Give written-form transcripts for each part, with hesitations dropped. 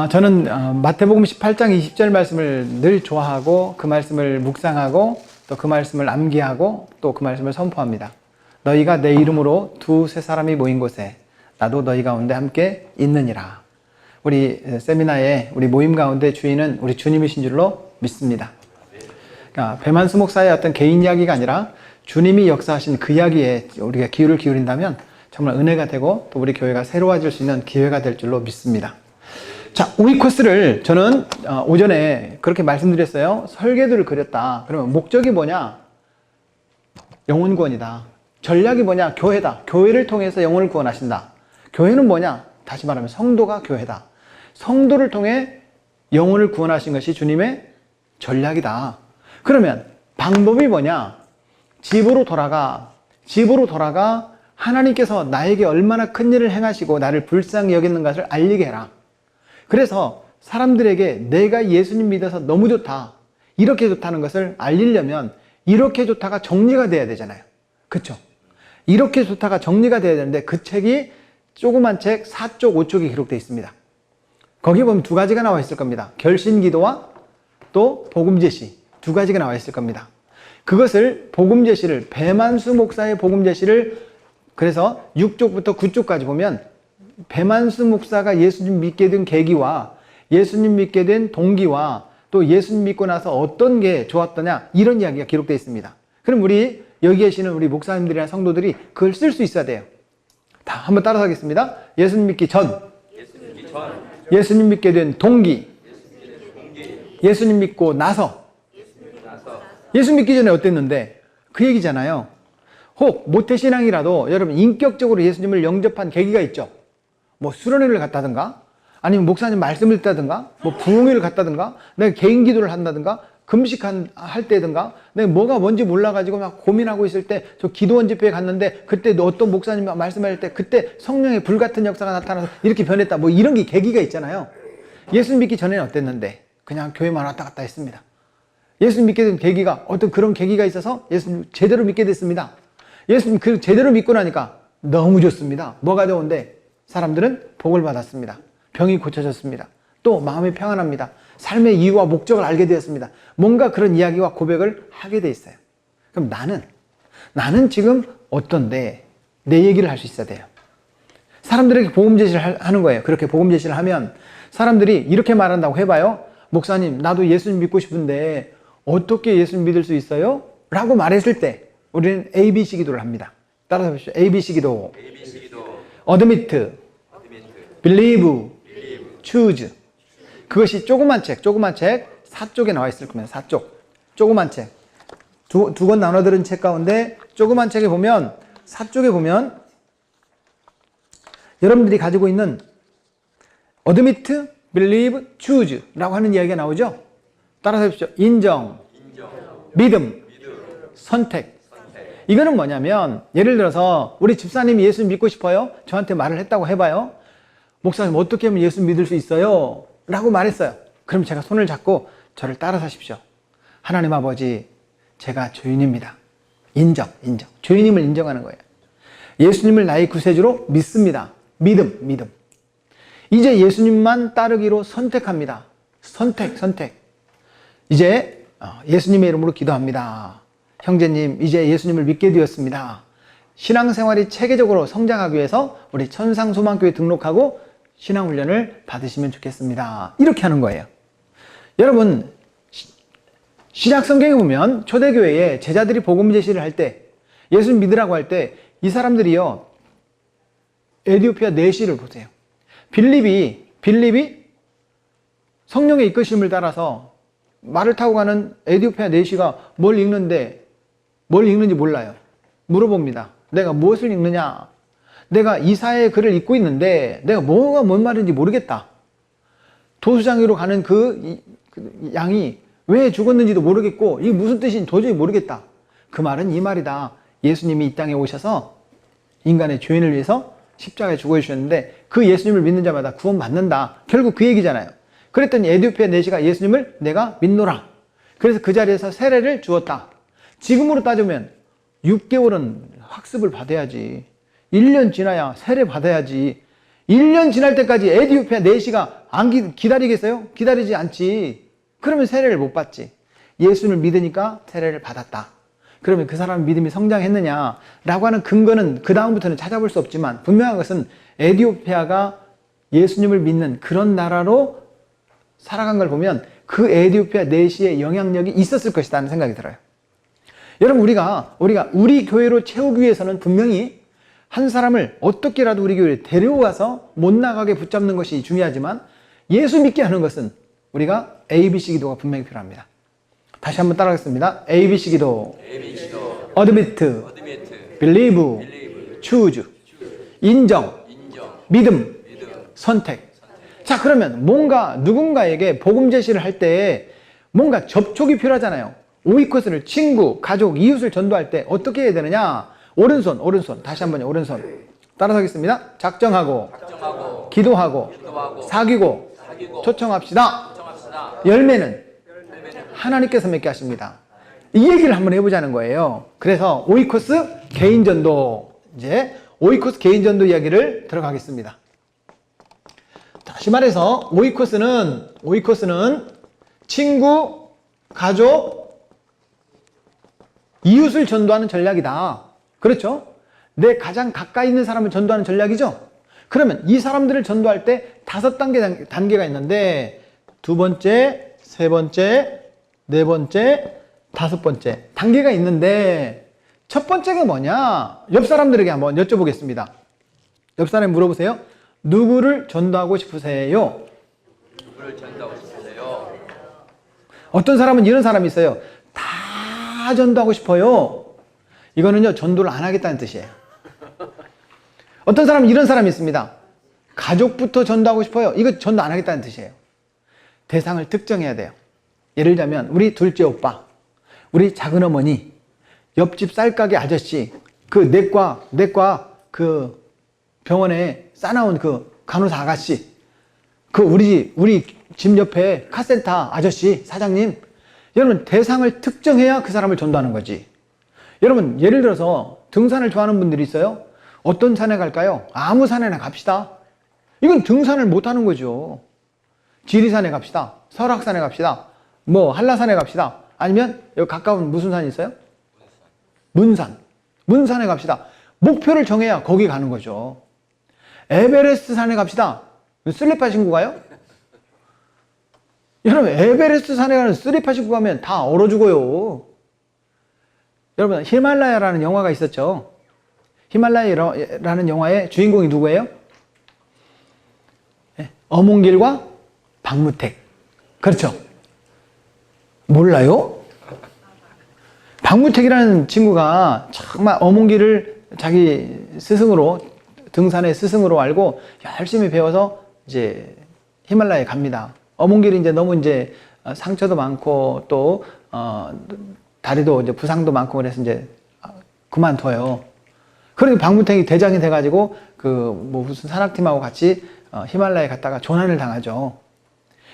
저는 마태복음 18장 20절 말씀을 늘 좋아하고 그 말씀을 묵상하고 또 그 말씀을 암기하고 또 그 말씀을 선포합니다. 너희가 내 이름으로 두세 사람이 모인 곳에 나도 너희 가운데 함께 있느니라. 우리 세미나의 우리 모임 가운데 주인은 우리 주님이신 줄로 믿습니다. 그러니까 배만수 목사의 어떤 개인 이야기가 아니라 주님이 역사하신 그 이야기에 우리가 귀를 기울인다면 정말 은혜가 되고 또 우리 교회가 새로워질 수 있는 기회가 될 줄로 믿습니다. 자, 우리 코스를 저는 오전에 그렇게 말씀드렸어요. 설계도를 그렸다. 그러면 목적이 뭐냐? 영혼 구원이다. 전략이 뭐냐? 교회다. 교회를 통해서 영혼을 구원하신다. 교회는 뭐냐? 다시 말하면 성도가 교회다. 성도를 통해 영혼을 구원하신 것이 주님의 전략이다. 그러면 방법이 뭐냐? 집으로 돌아가 하나님께서 나에게 얼마나 큰 일을 행하시고 나를 불쌍히 여기는 것을 알리게 해라. 그래서 사람들에게 내가 예수님 믿어서 너무 좋다, 이렇게 좋다는 것을 알리려면 이렇게 좋다가 정리가 돼야 되잖아요. 그렇죠? 이렇게 좋다가 정리가 돼야 되는데 그 책이 조그만 책 4쪽 5쪽이 기록되어 있습니다. 거기 보면 두 가지가 나와 있을 겁니다. 결신기도와 또 복음제시, 두 가지가 나와 있을 겁니다. 그것을 복음제시를, 배만수 목사의 복음제시를, 그래서 6쪽부터 9쪽까지 보면 배만수 목사가 예수님 믿게 된 계기와 예수님 믿게 된 동기와 또 예수님 믿고 나서 어떤 게 좋았더냐, 이런 이야기가 기록되어 있습니다. 그럼 우리 여기 계시는 우리 목사님들이나 성도들이 그걸 쓸 수 있어야 돼요. 다 한번 따라서 하겠습니다. 예수님 믿기 전, 예수님 믿게 된 동기, 예수님 믿고 나서. 예수 믿기 전에 어땠는데? 그 얘기잖아요. 혹 모태신앙이라도 여러분 인격적으로 예수님을 영접한 계기가 있죠. 뭐 수련회를 갔다든가, 아니면 목사님 말씀을 듣다든가, 뭐 부흥회를 갔다든가, 내가 개인 기도를 한다든가, 금식할 때든가, 내가 뭐가 뭔지 몰라가지고 막 고민하고 있을 때 저 기도원 집회에 갔는데 그때 어떤 목사님 말씀할 때 그때 성령의 불같은 역사가 나타나서 이렇게 변했다, 뭐 이런 게 계기가 있잖아요. 예수님 믿기 전에는 어땠는데? 그냥 교회만 왔다 갔다 했습니다. 예수님 믿게 된 계기가, 어떤 그런 계기가 있어서 예수님 제대로 믿게 됐습니다. 예수님 그 제대로 믿고 나니까 너무 좋습니다. 뭐가 좋은데? 사람들은 복을 받았습니다. 병이 고쳐졌습니다. 또 마음이 평안합니다. 삶의 이유와 목적을 알게 되었습니다. 뭔가 그런 이야기와 고백을 하게 돼 있어요. 그럼 나는 지금 어떤데? 내 얘기를 할 수 있어야 돼요. 사람들에게 복음 제시를 하는 거예요. 그렇게 복음 제시를 하면 사람들이 이렇게 말한다고 해봐요. 목사님, 나도 예수님 믿고 싶은데 어떻게 예수님 믿을 수 있어요? 라고 말했을 때 우리는 ABC 기도를 합니다. 따라서 보십시오. ABC 기도. Admit, Believe, Choose. 그것이 조그만 책 4쪽에 나와 있을 겁니다. 4쪽. 조그만 책. 두 권 나눠 들은 책 가운데 조그만 책에 보면 4쪽에 보면 여러분들이 가지고 있는 Admit, Believe, Choose 라고 하는 이야기가 나오죠. 따라서 해보십시오. 인정, 믿음, 선택. 이거는 뭐냐면, 예를 들어서 우리 집사님이 예수 믿고 싶어요? 저한테 말을 했다고 해봐요. 목사님, 어떻게 하면 예수 믿을 수 있어요? 라고 말했어요. 그럼 제가 손을 잡고 저를 따라서 하십시오. 하나님 아버지, 제가 죄인입니다. 인정. 죄인임을 인정하는 거예요. 예수님을 나의 구세주로 믿습니다. 믿음. 이제 예수님만 따르기로 선택합니다. 선택. 이제 예수님의 이름으로 기도합니다. 형제님, 이제 예수님을 믿게 되었습니다. 신앙생활이 체계적으로 성장하기 위해서 우리 천상소망교회 등록하고 신앙훈련을 받으시면 좋겠습니다. 이렇게 하는 거예요. 여러분, 신약성경에 보면 초대교회에 제자들이 복음 제시를 할 때, 예수님 믿으라고 할 때 이 사람들이요, 에티오피아 내시를 보세요. 빌립이 성령의 이끄심을 따라서 말을 타고 가는 에티오피아 내시가 뭘 읽는지 몰라요. 물어봅니다. 내가 무엇을 읽느냐? 내가 이사야의 글을 읽고 있는데 내가 뭐가 뭔 말인지 모르겠다. 도수장이로 가는 그 양이 왜 죽었는지도 모르겠고 이게 무슨 뜻인지 도저히 모르겠다. 그 말은 이 말이다. 예수님이 이 땅에 오셔서 인간의 죄인을 위해서 십자가에 죽어주셨는데 그 예수님을 믿는 자마다 구원받는다. 결국 그 얘기잖아요. 그랬더니 에티오피아 내시가 예수님을 내가 믿노라. 그래서 그 자리에서 세례를 주었다. 지금으로 따지면 6개월은 학습을 받아야지. 1년 지나야 세례 받아야지. 1년 지날 때까지 에티오피아 내시가 기다리겠어요? 기다리지 않지. 그러면 세례를 못 받지. 예수를 믿으니까 세례를 받았다. 그러면 그 사람 믿음이 성장했느냐라고 하는 근거는 그 다음부터는 찾아볼 수 없지만 분명한 것은 에티오피아가 예수님을 믿는 그런 나라로 살아간 걸 보면 그 에티오피아 내시의 영향력이 있었을 것이다 하는 생각이 들어요. 여러분 우리가 우리 교회로 채우기 위해서는 분명히 한 사람을 어떻게라도 우리 교회에 데려와서 못 나가게 붙잡는 것이 중요하지만 예수 믿게 하는 것은 우리가 ABC 기도가 분명히 필요합니다. 다시 한번 따라하겠습니다. ABC 기도. Admit, Believe, Choose. 인정, 믿음, 선택. 자, 그러면 뭔가 누군가에게 복음 제시를 할 때 뭔가 접촉이 필요하잖아요. 오이코스를 친구, 가족, 이웃을 전도할 때 어떻게 해야 되느냐? 오른손. 다시 한번요. 오른손. 따라서 하겠습니다. 작정하고, 기도하고, 사귀고, 초청합시다. 열매는 하나님께서 맺게 하십니다. 이 얘기를 한번 해보자는 거예요. 그래서 오이코스 개인전도, 이제 오이코스 개인전도 이야기를 들어가겠습니다. 다시 말해서 오이코스는 친구, 가족, 이웃을 전도하는 전략이다. 그렇죠? 내 가장 가까이 있는 사람을 전도하는 전략이죠? 그러면 이 사람들을 전도할 때 5단계가 있는데 2번째, 3번째, 4번째, 5번째 단계가 있는데 첫 번째가 뭐냐? 옆 사람들에게 한번 여쭤보겠습니다. 옆 사람에 물어보세요. 누구를 전도하고 싶으세요? 어떤 사람은 이런 사람이 있어요. 다 전도하고 싶어요. 이거는요, 전도를 안 하겠다는 뜻이에요. 어떤 사람은 이런 사람이 있습니다. 가족부터 전도하고 싶어요. 이거 전도 안 하겠다는 뜻이에요. 대상을 특정해야 돼요. 예를 들자면 우리 둘째 오빠, 우리 작은 어머니, 옆집 쌀가게 아저씨, 그 내과 그 병원에 싸나온 그 간호사 아가씨, 그 우리 집 옆에 카센터 아저씨, 사장님. 여러분, 대상을 특정해야 그 사람을 전도하는 거지. 여러분, 예를 들어서 등산을 좋아하는 분들이 있어요. 어떤 산에 갈까요? 아무 산에나 갑시다. 이건 등산을 못 하는 거죠. 지리산에 갑시다. 설악산에 갑시다. 뭐 한라산에 갑시다. 아니면 여기 가까운 무슨 산이 있어요? 문산에 갑시다. 목표를 정해야 거기 가는 거죠. 에베레스트 산에 갑시다. 슬리퍼 신고 가요? 여러분, 에베레스트 산에 가는 슬리퍼 신고 가면 다 얼어 죽어요. 여러분, 히말라야라는 영화가 있었죠. 히말라야라는 영화의 주인공이 누구예요? 어몽길과 박무택. 그렇죠? 몰라요? 박무택이라는 친구가 정말 어몽길을 자기 스승으로, 등산의 스승으로 알고 열심히 배워서 이제 히말라야에 갑니다. 어몽길이 이제 너무 이제 상처도 많고 또 다리도 이제 부상도 많고 그래서 이제 그만둬요. 그러니까 박무택이 대장이 돼가지고 그 뭐 무슨 산악팀하고 같이 히말라야에 갔다가 조난을 당하죠.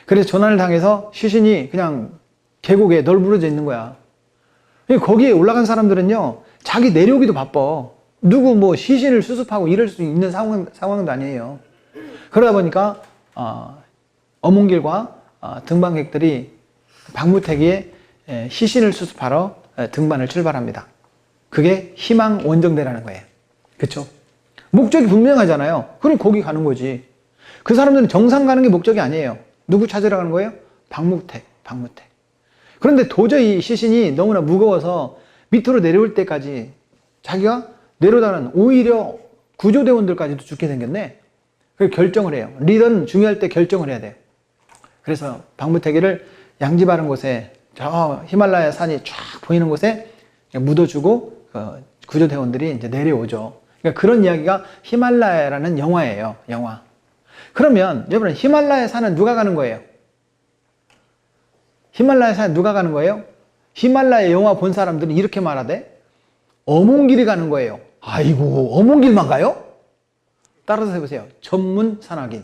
그래서 조난을 당해서 시신이 그냥 계곡에 널브러져 있는 거야. 거기에 올라간 사람들은요, 자기 내려오기도 바빠. 누구 뭐 시신을 수습하고 이럴 수 있는 상황도 아니에요. 그러다 보니까 어몽길과 등반객들이 박무택의 시신을 수습하러 등반을 출발합니다. 그게 희망 원정대라는 거예요. 그쵸? 목적이 분명하잖아요. 그럼 거기 가는 거지. 그 사람들은 정상 가는 게 목적이 아니에요. 누구 찾으러 가는 거예요? 박무택. 그런데 도저히 시신이 너무나 무거워서 밑으로 내려올 때까지 자기가 내려다는 오히려 구조대원들까지도 죽게 생겼네. 그래서 결정을 해요. 리더는 중요할 때 결정을 해야 돼요. 그래서 박무택이를 양지 바른 곳에, 저 히말라야 산이 쫙 보이는 곳에 묻어주고 구조대원들이 이제 내려오죠. 그러니까 그런 이야기가 히말라야라는 영화예요. 영화. 그러면 여러분, 히말라야 산은 누가 가는 거예요? 히말라야 산에 누가 가는 거예요? 히말라야 영화 본 사람들은 이렇게 말하대. 어몽길이 가는 거예요. 아이고, 어몽길만 가요? 따라서 해보세요. 전문 산악인.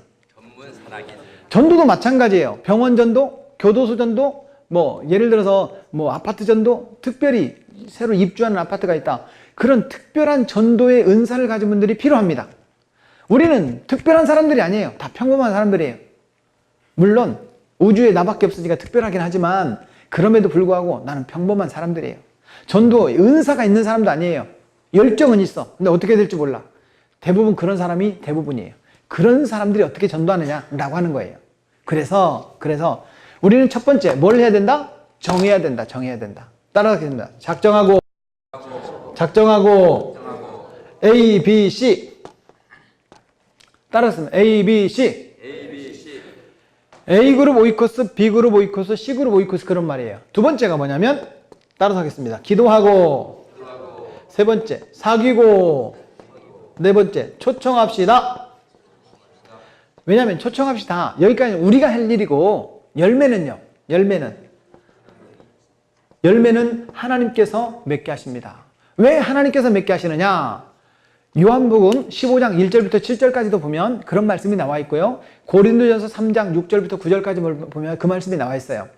전도도 마찬가지예요. 병원 전도, 교도소 전도, 뭐 예를 들어서 뭐 아파트 전도, 특별히 새로 입주하는 아파트가 있다. 그런 특별한 전도의 은사를 가진 분들이 필요합니다. 우리는 특별한 사람들이 아니에요. 다 평범한 사람들이에요. 물론 우주에 나밖에 없으니까 특별하긴 하지만 그럼에도 불구하고 나는 평범한 사람들이에요. 전도 은사가 있는 사람도 아니에요. 열정은 있어. 근데 어떻게 될지 몰라. 대부분 그런 사람이 대부분이에요. 그런 사람들이 어떻게 전도하느냐라고 하는 거예요. 그래서 우리는 첫 번째 뭘 해야 된다? 정해야 된다. 따라가겠습니다. 작정하고 A, B, C. 따라했습니다. A, B, C. A그룹 오이코스, B그룹 오이코스, C그룹 오이코스 그런 말이에요. 두 번째가 뭐냐면 따라서 하겠습니다. 기도하고 세 번째 사귀고 네 번째 초청합시다. 왜냐하면 초청합시다. 여기까지 우리가 할 일이고 열매는 하나님께서 맺게 하십니다. 왜 하나님께서 맺게 하시느냐? 요한복음 15장 1절부터 7절까지도 보면 그런 말씀이 나와 있고요. 고린도전서 3장 6절부터 9절까지 보면 그 말씀이 나와 있어요.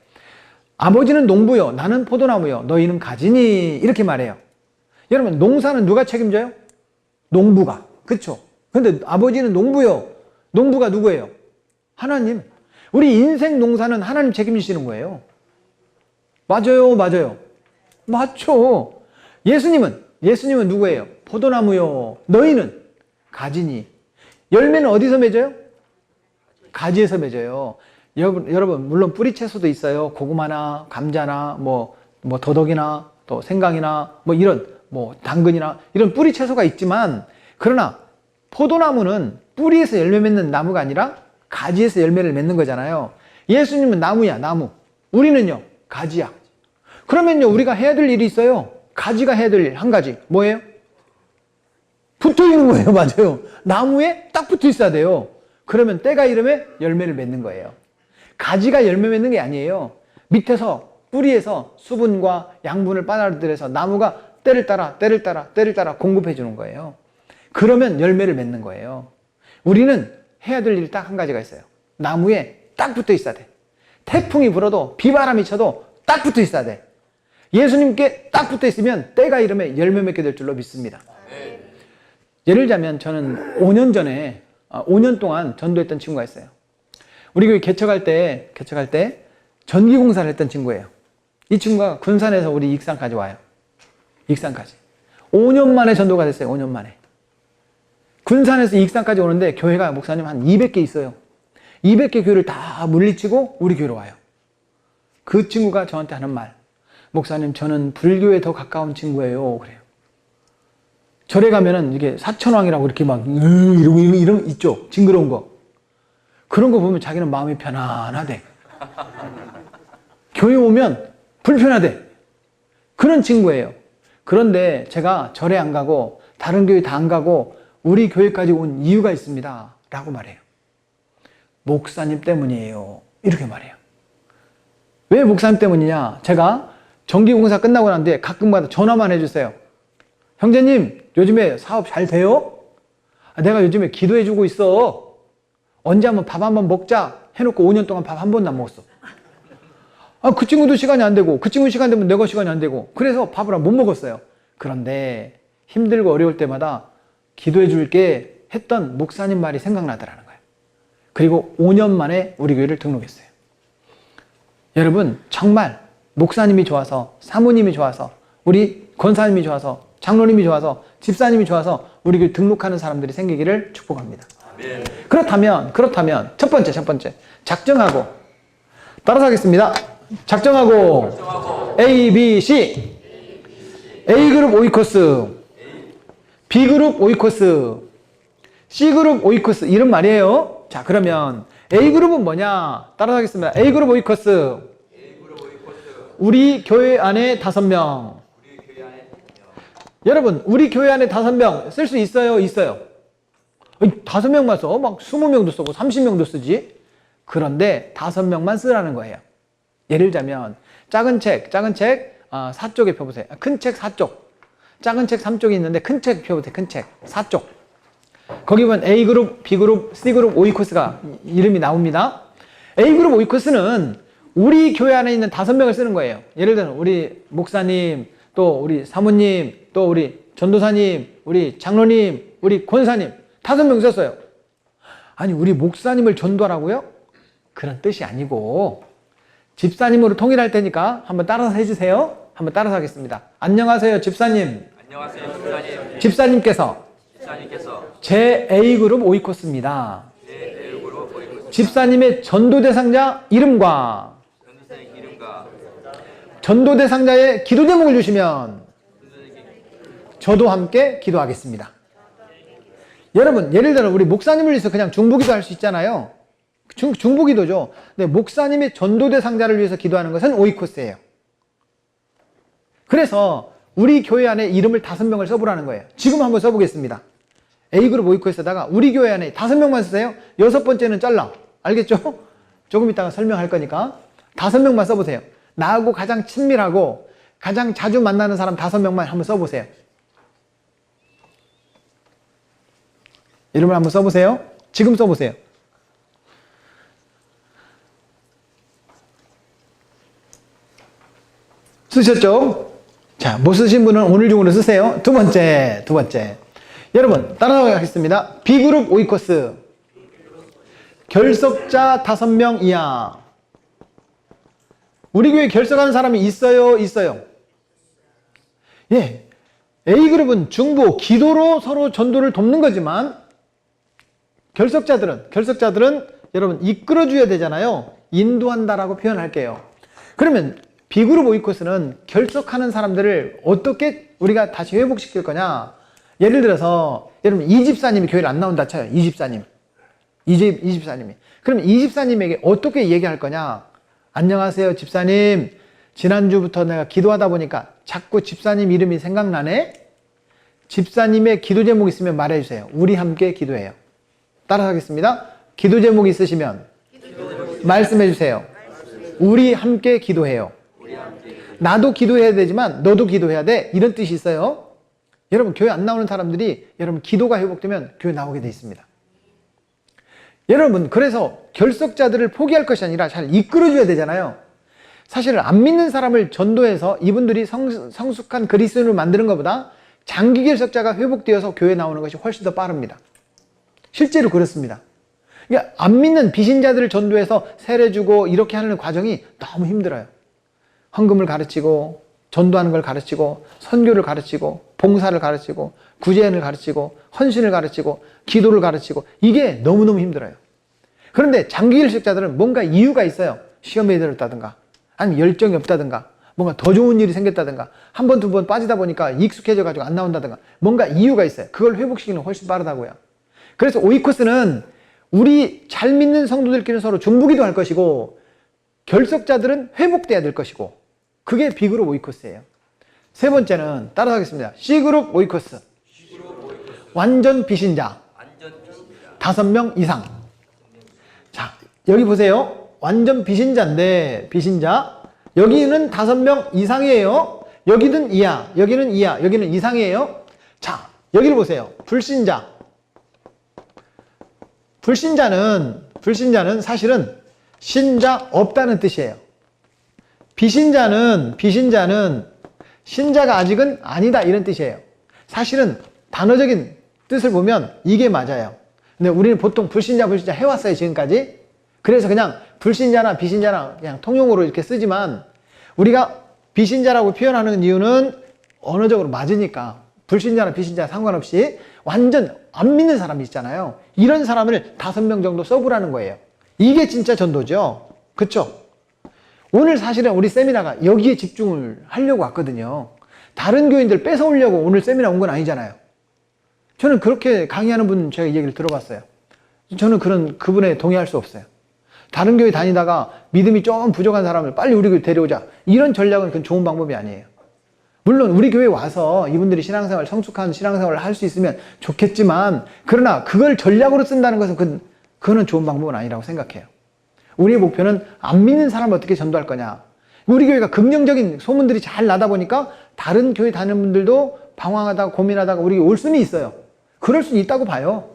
아버지는 농부요, 나는 포도나무요, 너희는 가지니, 이렇게 말해요. 여러분, 농사는 누가 책임져요? 농부가. 그쵸? 근데 아버지는 농부요. 농부가 누구예요? 하나님. 우리 인생 농사는 하나님 책임지시는 거예요. 맞아요. 맞죠. 예수님은 누구예요? 포도나무요. 너희는 가지니. 열매는 어디서 맺어요? 가지에서 맺어요. 여러분, 물론 뿌리 채소도 있어요. 고구마나 감자나 뭐 더덕이나 또 생강이나 이런 당근이나 이런 뿌리 채소가 있지만, 그러나 포도나무는 뿌리에서 열매 맺는 나무가 아니라 가지에서 열매를 맺는 거잖아요. 예수님은 나무야, 나무. 우리는요, 가지야. 그러면요, 우리가 해야 될 일이 있어요. 가지가 해야 될 일 한 가지. 뭐예요? 붙어 있는 거예요. 맞아요. 나무에 딱 붙어 있어야 돼요. 그러면 때가 이르면 열매를 맺는 거예요. 가지가 열매 맺는 게 아니에요. 밑에서 뿌리에서 수분과 양분을 빨아들여서 나무가 때를 따라 공급해 주는 거예요. 그러면 열매를 맺는 거예요. 우리는 해야 될 일이 딱 한 가지가 있어요. 나무에 딱 붙어 있어야 돼. 태풍이 불어도 비바람이 쳐도 딱 붙어 있어야 돼. 예수님께 딱 붙어 있으면 때가 이르면 열매 맺게 될 줄로 믿습니다. 예를 들자면 저는 5년 동안 전도했던 친구가 있어요. 우리 교회 개척할 때 전기공사를 했던 친구예요. 이 친구가 군산에서 우리 익산까지 와요. 익산까지. 5년 만에 전도가 됐어요. 5년 만에. 군산에서 익산까지 오는데 교회가 목사님 한 200개 있어요. 200개 교회를 다 물리치고 우리 교회로 와요. 그 친구가 저한테 하는 말. 목사님, 저는 불교에 더 가까운 친구예요. 그래요. 절에 가면은 이게 사천왕이라고 이렇게 막 이런 있죠. 징그러운 거. 그런 거 보면 자기는 마음이 편안하대. 교회 오면 불편하대. 그런 친구예요. 그런데 제가 절에 안 가고 다른 교회 다 안 가고 우리 교회까지 온 이유가 있습니다. 라고 말해요. 목사님 때문이에요. 이렇게 말해요. 왜 목사님 때문이냐? 제가 전기공사 끝나고 난 뒤에 가끔마다 전화만 해주세요. 형제님, 요즘에 사업 잘 돼요? 내가 요즘에 기도해주고 있어. 언제 한번 밥 한번 먹자 해놓고 5년 동안 밥 한 번도 안 먹었어. 그 친구도 시간이 안 되고 그 친구 시간 되면 내가 시간이 안 되고 그래서 밥을 못 먹었어요. 그런데 힘들고 어려울 때마다 기도해 줄게 했던 목사님 말이 생각나더라는 거예요. 그리고 5년 만에 우리 교회를 등록했어요. 여러분, 정말 목사님이 좋아서, 사모님이 좋아서, 우리 권사님이 좋아서, 장로님이 좋아서, 집사님이 좋아서 우리 교회 등록하는 사람들이 생기기를 축복합니다. 아멘. 그렇다면 첫 번째 작정하고 따라서 하겠습니다. 작정하고 A, B, C. A그룹 오이코스, B그룹 오이코스, C그룹 오이코스 이런 말이에요. 자, 그러면 A그룹은 뭐냐? 따라서 하겠습니다. A그룹 오이코스. 우리 교회 안에 5명. 여러분, 우리 교회 안에 5명 쓸 수 있어요? 있어요. 5명만 써. 막 20명도 쓰고 30명도 쓰지. 그런데 5명만 쓰라는 거예요. 예를 들자면 작은 책 4쪽에 펴보세요. 큰 책 4쪽. 작은 책 3쪽이 있는데 큰 책 펴보세요. 큰 책 4쪽. 거기 보면 A그룹, B그룹, C그룹, O코스가 이름이 나옵니다. A그룹 O코스는 우리 교회 안에 있는 5명을 쓰는 거예요. 예를 들면 우리 목사님, 또 우리 사모님, 또 우리 전도사님, 우리 장로님, 우리 권사님 5명 썼어요. 아니, 우리 목사님을 전도하라고요? 그런 뜻이 아니고 집사님으로 통일할 테니까 한번 따라서 해주세요. 한번 따라서 하겠습니다. 안녕하세요, 집사님. 안녕하세요, 집사님. 집사님께서 제 A그룹 오이코스입니다. 집사님의 전도 대상자 이름과 전도 대상자의 기도 제목을 주시면 저도 함께 기도하겠습니다. 여러분, 예를 들어 우리 목사님을 위해서 그냥 중보기도 할 수 있잖아요. 중보기도죠. 근데 목사님의 전도 대상자를 위해서 기도하는 것은 오이코스예요. 그래서 우리 교회 안에 이름을 5명을 써보라는 거예요. 지금 한번 써보겠습니다. A그룹 오이코스에다가 우리 교회 안에 5명만 쓰세요. 6번째는 잘라. 알겠죠? 조금 이따가 설명할 거니까 5명만 써보세요. 나하고 가장 친밀하고 가장 자주 만나는 사람 5명만 한번 써보세요. 이름을 한번 써보세요. 지금 써보세요. 쓰셨죠? 자, 못 쓰신 분은 오늘 중으로 쓰세요. 두 번째. 여러분, 따라가겠습니다. B그룹 오이코스. 결석자 5명 이하. 우리 교회 결석하는 사람이 있어요? 예. A그룹은 중보, 기도로 서로 전도를 돕는 거지만, 결석자들은 여러분 이끌어줘야 되잖아요. 인도한다라고 표현할게요. 그러면 B그룹 오이코스는 결석하는 사람들을 어떻게 우리가 다시 회복시킬 거냐? 예를 들어서 여러분 이 집사님이 교회를 안 나온다 쳐요. 이 집사님이. 그럼 이 집사님에게 어떻게 얘기할 거냐? 안녕하세요, 집사님. 지난주부터 내가 기도하다 보니까 자꾸 집사님 이름이 생각나네? 집사님의 기도 제목 있으면 말해주세요. 우리 함께 기도해요. 따라하겠습니다. 기도 제목 있으시면 말씀해주세요. 우리 함께 기도해요. 나도 기도해야 되지만 너도 기도해야 돼. 이런 뜻이 있어요. 여러분, 교회 안 나오는 사람들이 여러분 기도가 회복되면 교회 나오게 돼 있습니다. 여러분, 그래서 결석자들을 포기할 것이 아니라 잘 이끌어줘야 되잖아요. 사실 안 믿는 사람을 전도해서 이분들이 성숙한 그리스도인을 만드는 것보다 장기 결석자가 회복되어서 교회 나오는 것이 훨씬 더 빠릅니다. 실제로 그렇습니다. 그러니까 안 믿는 비신자들을 전도해서 세례 주고 이렇게 하는 과정이 너무 힘들어요. 헌금을 가르치고 전도하는 걸 가르치고 선교를 가르치고 봉사를 가르치고 구제를 가르치고 헌신을 가르치고 기도를 가르치고 이게 너무너무 힘들어요. 그런데 장기 결석자들은 뭔가 이유가 있어요. 시험에 들었다든가 아니면 열정이 없다든가 뭔가 더 좋은 일이 생겼다든가 한 번, 두 번 빠지다 보니까 익숙해져 가지고 안 나온다든가 뭔가 이유가 있어요. 그걸 회복시키는 훨씬 빠르다고요. 그래서 오이코스는 우리 잘 믿는 성도들끼리 서로 중보기도 할 것이고 결석자들은 회복돼야 될 것이고 그게 B그룹 오이코스예요. 세 번째는 따라하겠습니다. C그룹 오이코스. 완전 비신자. 5명 이상. 자, 여기 보세요. 완전 비신자인데 비신자. 여기는 5명 이상이에요. 여기는 이하, 여기는 이하, 여기는 이상이에요. 자, 여기를 보세요. 불신자. 불신자는 사실은 신자 없다는 뜻이에요. 비신자는 신자가 아직은 아니다 이런 뜻이에요. 사실은 단어적인 뜻을 보면 이게 맞아요. 근데 우리는 보통 불신자 해왔어요, 지금까지. 그래서 그냥 불신자나 비신자나 그냥 통용으로 이렇게 쓰지만 우리가 비신자라고 표현하는 이유는 언어적으로 맞으니까 불신자나 비신자 상관없이 완전 안 믿는 사람이 있잖아요. 이런 사람을 5명 정도 써보라는 거예요. 이게 진짜 전도죠. 그쵸? 오늘 사실은 우리 세미나가 여기에 집중을 하려고 왔거든요. 다른 교인들 뺏어오려고 오늘 세미나 온 건 아니잖아요. 저는 그렇게 강의하는 분 제가 얘기를 들어봤어요. 저는 그분에 동의할 수 없어요. 다른 교회 다니다가 믿음이 좀 부족한 사람을 빨리 우리 교회 데려오자. 이런 전략은 그건 좋은 방법이 아니에요. 물론 우리 교회에 와서 이분들이 신앙생활, 성숙한 신앙생활을 할 수 있으면 좋겠지만 그러나 그걸 전략으로 쓴다는 것은 그거는 좋은 방법은 아니라고 생각해요. 우리의 목표는 안 믿는 사람을 어떻게 전도할 거냐. 우리 교회가 긍정적인 소문들이 잘 나다 보니까 다른 교회 다니는 분들도 방황하다가 고민하다가 우리 교회 올 수는 있어요. 그럴 수는 있다고 봐요.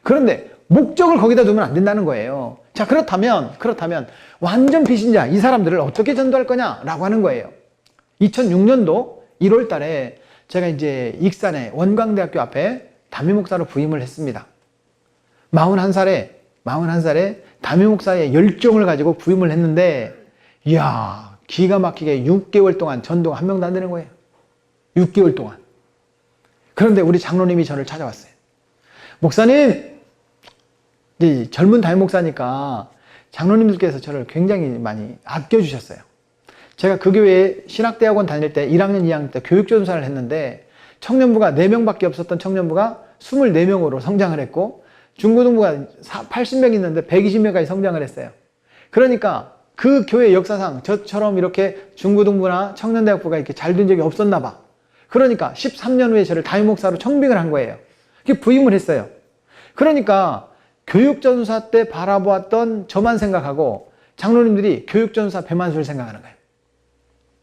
그런데 목적을 거기다 두면 안 된다는 거예요. 자, 그렇다면 완전 비신자 이 사람들을 어떻게 전도할 거냐라고 하는 거예요. 2006년도 1월 달에 제가 이제 익산의 원광대학교 앞에 담임 목사로 부임을 했습니다. 41살에 41살에 담임 목사의 열정을 가지고 부임을 했는데, 이야, 기가 막히게 6개월 동안 전도가 한 명도 안 되는 거예요. 6개월 동안. 그런데 우리 장로님이 저를 찾아왔어요. 목사님, 이제 젊은 담임 목사니까 장로님들께서 저를 굉장히 많이 아껴주셨어요. 제가 그 교회에 신학대학원 다닐 때 1학년, 2학년 때 교육전사를 했는데 청년부가 4명밖에 없었던 청년부가 24명으로 성장을 했고 중고등부가 80명 있는데 120명까지 성장을 했어요. 그러니까 그 교회 역사상 저처럼 이렇게 중고등부나 청년대학부가 이렇게 잘 된 적이 없었나 봐. 그러니까 13년 후에 저를 담임 목사로 청빙을 한 거예요. 그게 부임을 했어요. 그러니까 교육전사 때 바라보았던 저만 생각하고 장로님들이 교육전사 배만수를 생각하는 거예요.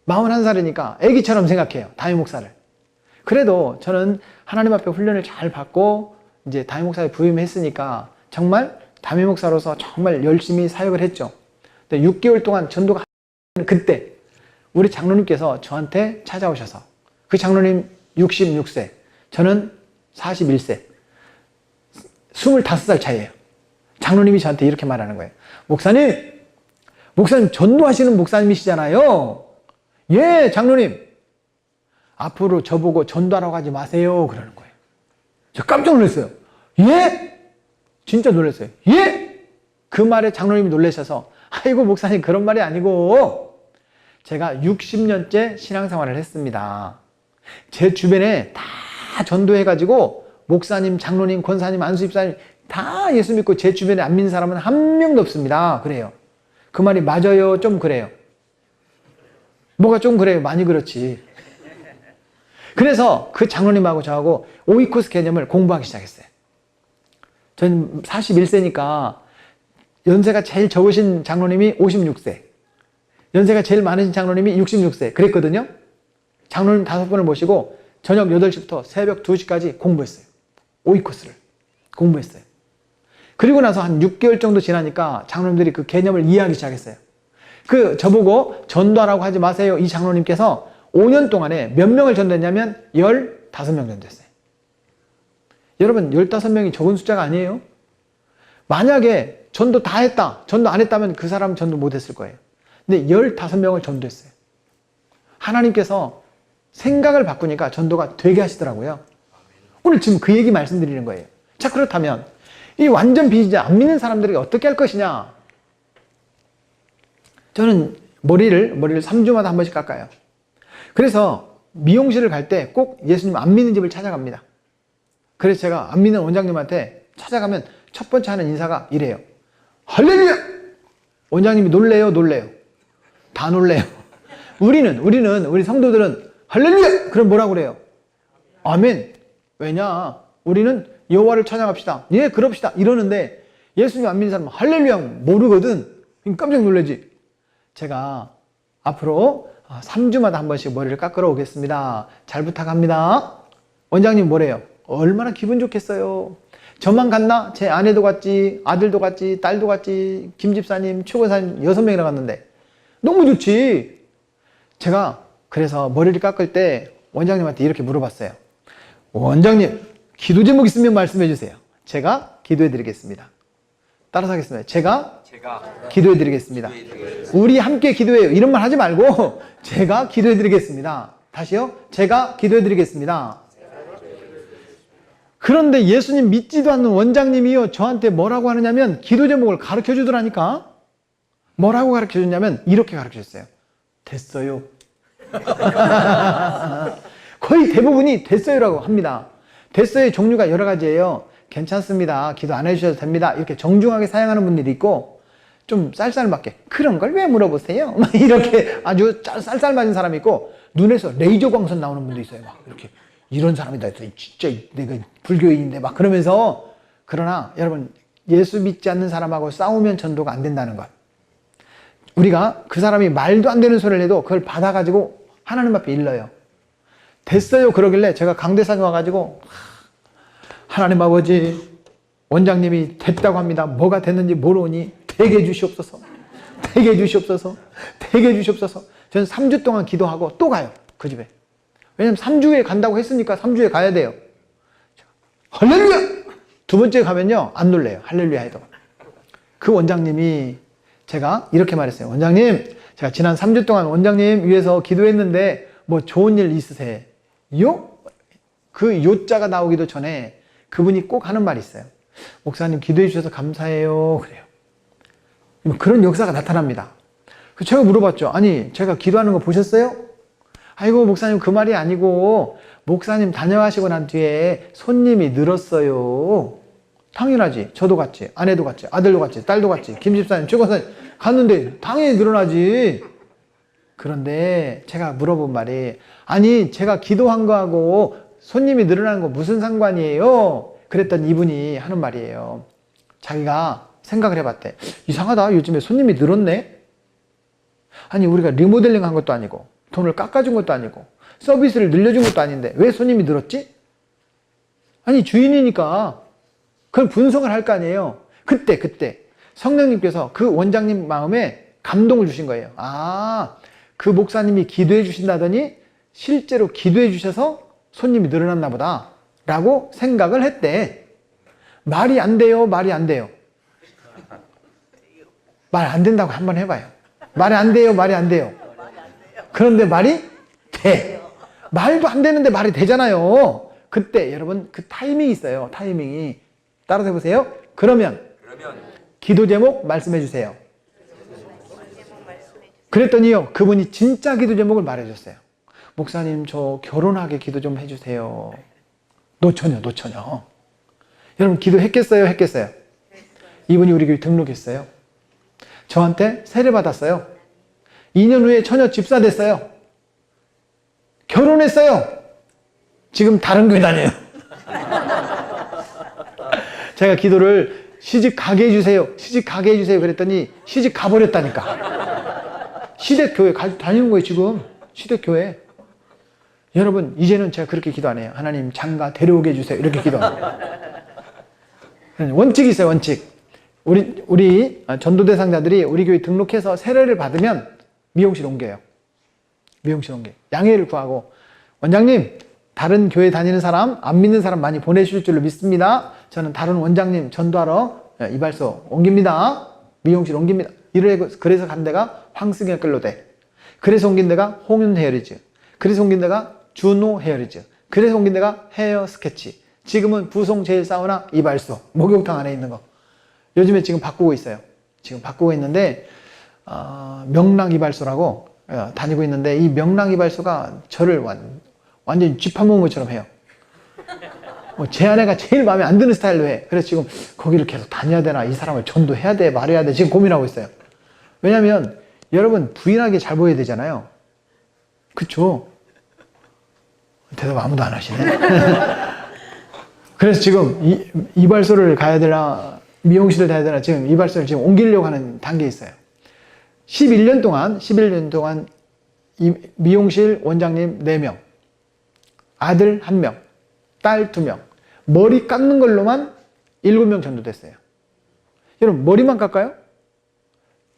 41살이니까 애기처럼 생각해요. 담임 목사를. 그래도 저는 하나님 앞에 훈련을 잘 받고 이제 담임 목사에 부임했으니까 정말 담임 목사로서 정말 열심히 사역을 했죠. 근데 6개월 동안 전도가 그때 우리 장로님께서 저한테 찾아오셔서 그 장로님 66세, 저는 41세, 25살 차이예요. 장로님이 저한테 이렇게 말하는 거예요. 목사님 전도하시는 목사님이시잖아요. 예, 장로님. 앞으로 저보고 전도하라고 하지 마세요. 그러는 거예요. 저 깜짝 놀랐어요. 예? 진짜 놀랐어요. 예? 그 말에 장로님이 놀라셔서 아이고 목사님 그런 말이 아니고 제가 60년째 신앙생활을 했습니다. 제 주변에 다 전도해가지고 목사님, 장로님, 권사님, 안수집사님 다 예수 믿고 제 주변에 안 믿는 사람은 한 명도 없습니다. 그래요. 그 말이 맞아요? 좀 그래요. 뭐가 좀 그래요? 많이 그렇지. 그래서 그 장로님하고 저하고 오이코스 개념을 공부하기 시작했어요. 전 41세니까 연세가 제일 적으신 장로님이 56세, 연세가 제일 많으신 장로님이 66세 그랬거든요. 장로님 5분을 모시고 저녁 8시부터 새벽 2시까지 공부했어요. 오이코스를 공부했어요. 그리고 나서 한 6개월 정도 지나니까 장로님들이 그 개념을 이해하기 시작했어요. 저보고 전도하라고 하지 마세요. 이 장로님께서 5년 동안에 몇 명을 전도했냐면 15명 전도했어요. 여러분 15명이 적은 숫자가 아니에요. 만약에 전도 다 했다, 전도 안 했다면 그 사람은 전도 못했을 거예요. 근데 15명을 전도했어요. 하나님께서 생각을 바꾸니까 전도가 되게 하시더라고요. 오늘 지금 그 얘기 말씀드리는 거예요. 자, 그렇다면 이 완전 비지자 안 믿는 사람들에게 어떻게 할 것이냐. 저는 머리를 3주마다 한 번씩 깎아요. 그래서 미용실을 갈 때 꼭 예수님 안 믿는 집을 찾아갑니다. 그래서 제가 안 믿는 원장님한테 찾아가면 첫 번째 하는 인사가 이래요. 할렐루야! 원장님이 놀래요? 다 놀래요. 우리 성도들은 할렐루야! 그럼 뭐라고 그래요? 아멘. 왜냐? 우리는 여호와를 찬양합시다. 예, 그럽시다. 이러는데 예수님 안 믿는 사람은 할렐루야 모르거든. 깜짝 놀라지. 제가 앞으로 3주마다 한 번씩 머리를 깎으러 오겠습니다. 잘 부탁합니다. 원장님 뭐래요? 얼마나 기분 좋겠어요. 저만 갔나? 제 아내도 갔지, 아들도 갔지, 딸도 갔지, 김 집사님, 최 권사님 6명이나 갔는데 너무 좋지. 제가 그래서 머리를 깎을 때 원장님한테 이렇게 물어봤어요. 원장님, 기도 제목 있으면 말씀해 주세요. 제가 기도해 드리겠습니다. 따라서 하겠습니다. 제가 기도해 드리겠습니다. 우리 함께 기도해요. 이런 말 하지 말고 제가 기도해 드리겠습니다. 다시요. 제가 기도해 드리겠습니다. 그런데 예수님 믿지도 않는 원장님이요 저한테 뭐라고 하느냐면 기도 제목을 가르쳐 주더라니까. 뭐라고 가르쳐 줬냐면 이렇게 가르쳐 줬어요. 됐어요. 거의 대부분이 됐어요라고 합니다. 됐어요의 종류가 여러 가지예요. 괜찮습니다. 기도 안 해주셔도 됩니다. 이렇게 정중하게 사용하는 분들이 있고 좀 쌀쌀맞게 그런 걸 왜 물어보세요? 막 이렇게 아주 쌀쌀맞은 사람이 있고 눈에서 레이저 광선 나오는 분도 있어요. 막 이렇게 이런 사람이다. 진짜 내가 불교인인데 막 그러면서. 그러나 여러분 예수 믿지 않는 사람하고 싸우면 전도가 안 된다는 것. 우리가 그 사람이 말도 안 되는 소리를 해도 그걸 받아가지고 하나님 앞에 일러요. 됐어요 그러길래 제가 강대상에 와가지고 하나님 아버지 원장님이 됐다고 합니다. 뭐가 됐는지 모르니 되게 해주시옵소서. 되게 해주시옵소서. 되게 해주시옵소서. 저는 3주 동안 기도하고 또 가요. 그 집에. 왜냐면 3주에 간다고 했으니까 3주에 가야 돼요. 할렐루야! 두 번째 가면요 안 놀래요. 할렐루야 해도. 그 원장님이 제가 이렇게 말했어요. 원장님, 제가 지난 3주 동안 원장님 위해서 기도했는데 뭐 좋은 일 있으세요? 그 요자가 나오기도 전에 그분이 꼭 하는 말이 있어요. 목사님 기도해 주셔서 감사해요. 그래요. 그런 역사가 나타납니다. 제가 물어봤죠. 아니, 제가 기도하는 거 보셨어요? 아이고, 목사님 그 말이 아니고 목사님 다녀가시고 난 뒤에 손님이 늘었어요. 당연하지. 저도 갔지. 아내도 갔지. 아들도 갔지. 딸도 갔지. 김집사님, 최고사님 갔는데 당연히 늘어나지. 그런데 제가 물어본 말이, 아니, 제가 기도한 거하고 손님이 늘어나는 거 무슨 상관이에요? 그랬더니 이분이 하는 말이에요. 자기가 생각을 해봤대. 이상하다. 요즘에 손님이 늘었네? 아니, 우리가 리모델링 한 것도 아니고 돈을 깎아준 것도 아니고 서비스를 늘려준 것도 아닌데 왜 손님이 늘었지? 아니, 주인이니까 그걸 분석을 할 거 아니에요. 그때 성령님께서 그 원장님 마음에 감동을 주신 거예요. 아, 그 목사님이 기도해 주신다더니 실제로 기도해 주셔서 손님이 늘어났나 보다 라고 생각을 했대. 말이 안 돼요? 말이 안 돼요? 말 안 된다고 한번 해봐요. 말이 안 돼요? 말이 안 돼요? 그런데 말이 돼. 말도 안 되는데 말이 되잖아요. 그때 여러분 그 타이밍이 있어요. 타이밍이. 따라서 해보세요. 그러면 기도 제목 말씀해 주세요. 그랬더니요, 그분이 진짜 기도 제목을 말해줬어요. 목사님, 저 결혼하게 기도 좀 해주세요. 노처녀. 여러분 기도했겠어요? 했겠어요? 이분이 우리 교회 등록했어요. 저한테 세례 받았어요. 2년 후에 처녀 집사 됐어요. 결혼했어요. 지금 다른 교회 다녀요. 제가 기도를 시집 가게 해주세요. 시집 가게 해주세요. 그랬더니 시집 가버렸다니까. 시댁교회 다니는 거예요, 지금. 시댁교회. 여러분, 이제는 제가 그렇게 기도 안 해요. 하나님, 장가 데려오게 해주세요. 이렇게 기도 안 해요. 원칙이 있어요, 원칙. 우리 전도 대상자들이 우리 교회 등록해서 세례를 받으면 미용실 옮겨요. 미용실 옮겨요. 양해를 구하고, 원장님, 다른 교회 다니는 사람, 안 믿는 사람 많이 보내실 줄로 믿습니다. 저는 다른 원장님 전도하러 이발소 옮깁니다. 미용실 옮깁니다. 그래서 간 데가 황승현 끌로대. 그래서 옮긴 데가 홍윤 헤어리즈. 그래서 옮긴 데가 준호 헤어리즈. 그래서 옮긴 데가 헤어 스케치. 지금은 부송 제일 사우나 이발소. 목욕탕 안에 있는 거. 요즘에 지금 바꾸고 있어요. 지금 바꾸고 있는데 명랑 이발소라고 다니고 있는데, 이 명랑 이발소가 저를 완전히 쥐파먹은 것처럼 해요. 제 아내가 제일 마음에 안 드는 스타일로 해. 그래서 지금 거기를 계속 다녀야 되나, 이 사람을 전도해야 돼, 말해야 돼, 지금 고민하고 있어요. 왜냐면 여러분 부인하게 잘 보여야 되잖아요. 그쵸? 대답 아무도 안 하시네. 그래서 지금 이발소를 가야 되나 미용실을 가야 되나, 지금 이발소를 지금 옮기려고 하는 단계에 있어요. 11년 동안 미용실 원장님 4명, 아들 1명, 딸 2명, 머리 깎는 걸로만 7명 전도됐어요. 여러분, 머리만 깎아요?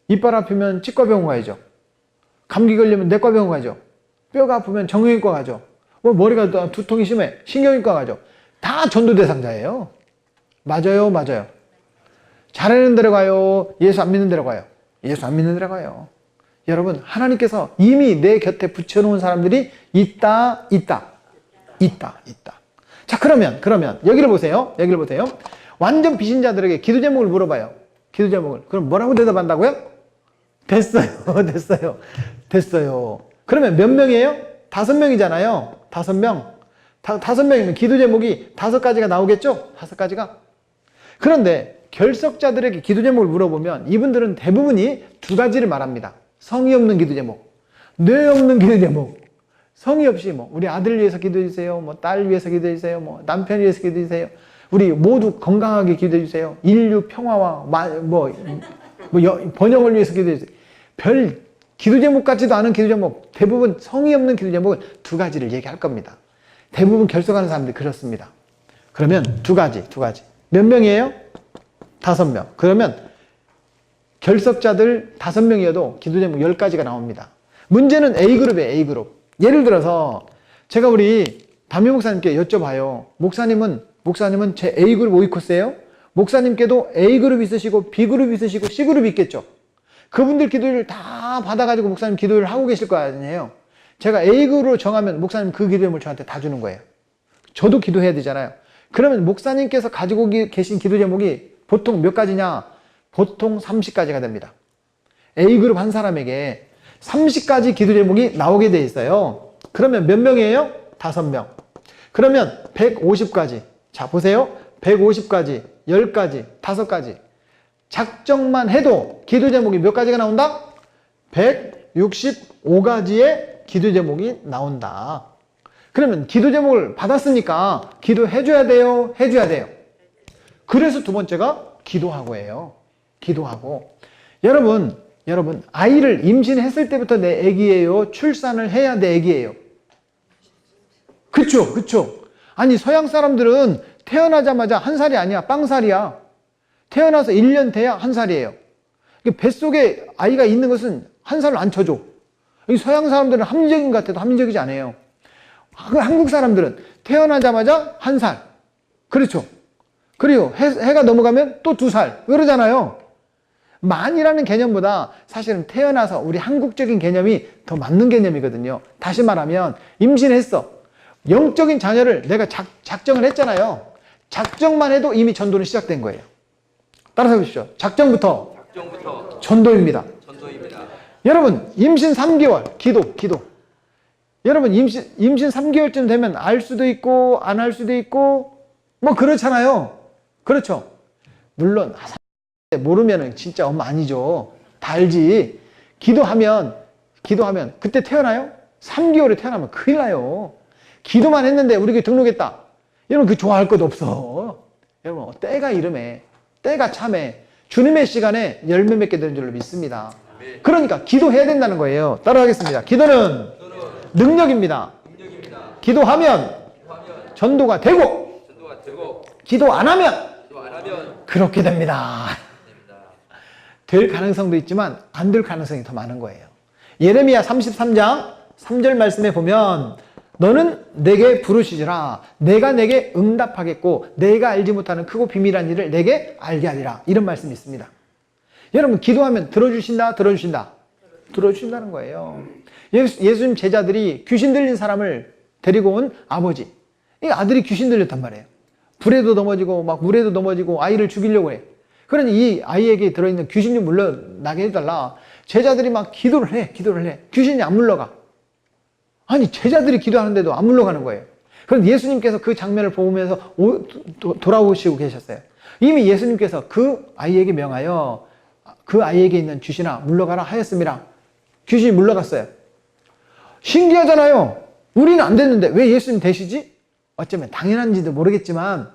이빨 아프면 치과병원 가야죠. 감기 걸리면 내과병원 가죠. 뼈가 아프면 정형외과 가죠. 머리가 두통이 심해, 신경외과 가죠. 다 전도 대상자예요. 맞아요. 잘하는 데로 가요? 예수 안 믿는 데로 가요? 예수 안 믿는 데로 가요. 여러분, 하나님께서 이미 내 곁에 붙여놓은 사람들이 있다. 자, 그러면 여기를 보세요. 완전 비신자들에게 기도 제목을 물어봐요. 기도 제목을. 그럼 뭐라고 대답한다고요? 됐어요. 그러면 몇 명이에요? 5명이잖아요. 5명. 5명이면 기도 제목이 5가지가 나오겠죠? 5가지가. 그런데 결석자들에게 기도 제목을 물어보면 이분들은 대부분이 2가지를 말합니다. 성의 없는 기도 제목, 뇌 없는 기도 제목. 성의 없이 우리 아들 위해서 기도해 주세요. 딸 위해서 기도해 주세요. 남편 위해서 기도해 주세요. 우리 모두 건강하게 기도해 주세요. 인류 평화와 번영을 위해서 기도해 주세요. 별 기도 제목 같지도 않은 기도 제목, 대부분 성의 없는 기도 제목은 2가지를 얘기할 겁니다. 대부분 결석하는 사람들이 그렇습니다. 그러면 2가지. 몇 명이에요? 5명. 그러면 결석자들 5명이어도 기도 제목 10가지가 나옵니다. 문제는 A그룹이에요. A그룹. 예를 들어서 제가 우리 담임 목사님께 여쭤봐요. 목사님은 제 A그룹 오이코스예요? 목사님께도 A그룹 있으시고 B그룹 있으시고 C그룹 있겠죠. 그분들 기도를 다 받아가지고 목사님 기도를 하고 계실 거 아니에요. 제가 A그룹으로 정하면 목사님 그 기도 제목을 저한테 다 주는 거예요. 저도 기도해야 되잖아요. 그러면 목사님께서 가지고 계신 기도 제목이 보통 몇 가지냐? 보통 30가지가 됩니다. A그룹 한 사람에게 30가지 기도 제목이 나오게 돼 있어요. 그러면 몇 명이에요? 5명. 그러면 150가지. 자, 보세요. 150가지, 10가지, 5가지. 작정만 해도 기도 제목이 몇 가지가 나온다? 165가지의 기도 제목이 나온다. 그러면 기도 제목을 받았으니까 기도해줘야 돼요? 해줘야 돼요? 그래서 두 번째가 기도하고예요. 기도하고. 여러분, 아이를 임신했을 때부터 내 아기예요? 출산을 해야 내 아기예요? 그쵸. 아니, 서양 사람들은 태어나자마자 1살이 아니야. 빵살이야. 태어나서 1년 돼야 1살이에요. 뱃속에 아이가 있는 것은 1살을 안 쳐줘. 서양 사람들은 합리적인 것 같아도 합리적이지 않아요. 한국 사람들은 태어나자마자 1살. 그렇죠. 그리고 해가 넘어가면 또 2살. 그러잖아요. 만이라는 개념보다 사실은 태어나서 우리 한국적인 개념이 더 맞는 개념이거든요. 다시 말하면 임신했어. 영적인 자녀를 내가 작정을 했잖아요. 작정만 해도 이미 전도는 시작된 거예요. 따라서 보십시오. 작정부터 전도입니다. 여러분, 임신 3개월, 기도. 여러분, 임신 3개월쯤 되면 알 수도 있고, 안 할 수도 있고, 뭐, 그렇잖아요. 그렇죠. 물론, 모르면은 진짜 엄마 아니죠. 다 알지. 기도하면, 그때 태어나요? 3개월에 태어나면 큰일 나요. 기도만 했는데 우리 교회 등록했다. 여러분, 그 좋아할 것도 없어. 여러분, 때가 이름에, 때가 참에, 주님의 시간에 열매 맺게 되는 줄로 믿습니다. 그러니까 기도해야 된다는 거예요. 따라하겠습니다. 기도는 능력입니다. 기도하면 전도가 되고, 기도 안 하면 그렇게 됩니다. 될 가능성도 있지만 안 될 가능성이 더 많은 거예요. 예레미야 33장 3절 말씀에 보면 너는 내게 부르시지라 내가 내게 응답하겠고 내가 알지 못하는 크고 비밀한 일을 내게 알게 하리라. 이런 말씀이 있습니다. 여러분, 기도하면 들어주신다는 거예요. 예수님 제자들이 귀신 들린 사람을 데리고 온 아버지. 이 아들이 귀신 들렸단 말이에요. 불에도 넘어지고 막 물에도 넘어지고 아이를 죽이려고 해. 그러니 이 아이에게 들어있는 귀신이 물러나게 해달라. 제자들이 막 기도를 해. 귀신이 안 물러가. 아니, 제자들이 기도하는데도 안 물러가는 거예요. 그런데 예수님께서 그 장면을 보면서 돌아오시고 계셨어요. 이미 예수님께서 그 아이에게 명하여 그 아이에게 있는 귀신아 물러가라 하였습니다. 귀신이 물러갔어요. 신기하잖아요. 우리는 안 됐는데 왜 예수님 되시지? 어쩌면 당연한지도 모르겠지만